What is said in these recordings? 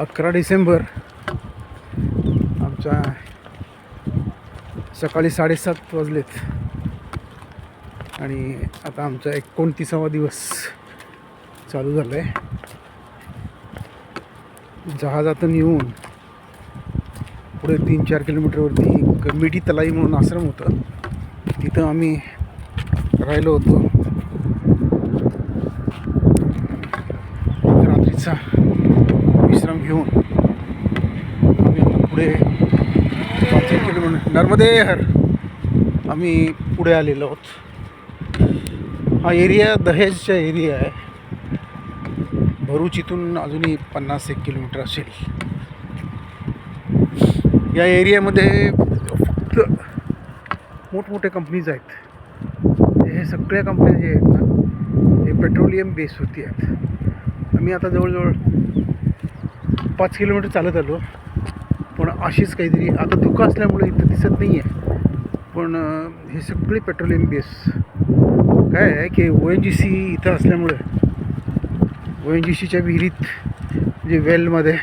11 डिसेंबर आमच्या सकाळी 7:30 वाजलेत आणि आता आमचा 29वा दिवस चालू झाला आहे. जहाजातून येऊन पुढे 3-4 किलोमीटरवरती मिठी तलाई म्हणून आश्रम होतं, तिथं आम्ही राहिलो होतो. रात्रीचा विश्राम घेऊन आम्ही आता पुढे 5-1 किलोमीटर नर्मदे हर आम्ही पुढे आलेलो आहोत. हा एरिया दहेजचा एरिया आहे. भरूच इथून अजूनही 50-1 किलोमीटर असेल. या एरियामध्ये फक्त मोठमोठे कंपनीज आहेत. हे सगळ्या कंपन्या जे आहेत ना, हे पेट्रोलियम बेसवरती आहेत. आम्ही आता जवळजवळ 5 किलोमीटर चालत आलो, पण अशीच काहीतरी आता धुकं असल्यामुळे इथं दिसत नाही आहे, पण हे सगळे पेट्रोलियम बेस. काय आहे की ONGC इथं असल्यामुळे ONGCच्या विहिरीत जे वेलमध्ये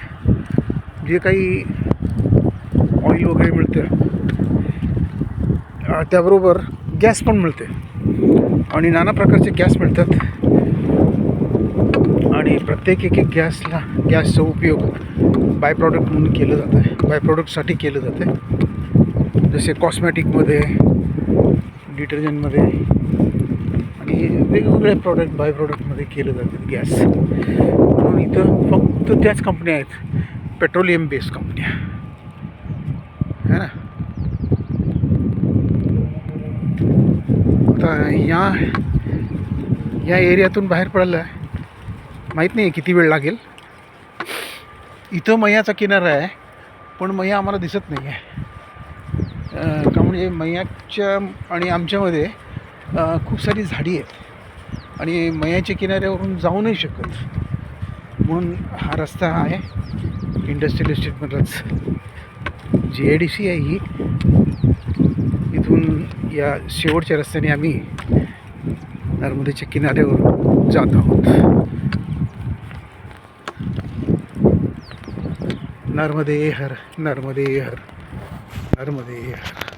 जे काही ऑइल वगैरे मिळतं, त्याबरोबर गॅस पण मिळते आणि नाना प्रकारचे गॅस मिळतात. आणि प्रत्येक एक गॅसचा उपयोग बाय प्रॉडक्ट म्हणून केलं जातं आहे, बाय प्रॉडक्टसाठी केलं जातं आहे. जसे कॉस्मॅटिकमध्ये, डिटर्जंटमध्ये आणि वेगवेगळे प्रॉडक्ट बाय प्रॉडक्टमध्ये केलं जातं गॅस. म्हणून इथं फक्त त्याच कंपन्या आहेत, पेट्रोलियम बेस कंपन्या है ना. आता या एरियातून बाहेर पडायला माहीत नाही किती वेळ लागेल. इथं मैयाचा किनारा आहे, पण मैया आम्हाला दिसत नाही आहे. का म्हणजे मैयाच्या आणि आमच्यामध्ये खूप सारी झाडी आहेत आणि मैयाच्या किनाऱ्यावरून जाऊ नाही शकत. म्हणून हा रस्ता आहे इंडस्ट्रियल इस्टेटमधलाच. GIDC आहे ही. इथून या शेवटच्या रस्त्याने आम्ही नर्मदेच्या किनाऱ्यावर जात आहोत. नर्मदे हर, नर्मदे हर, नर्मदे हर.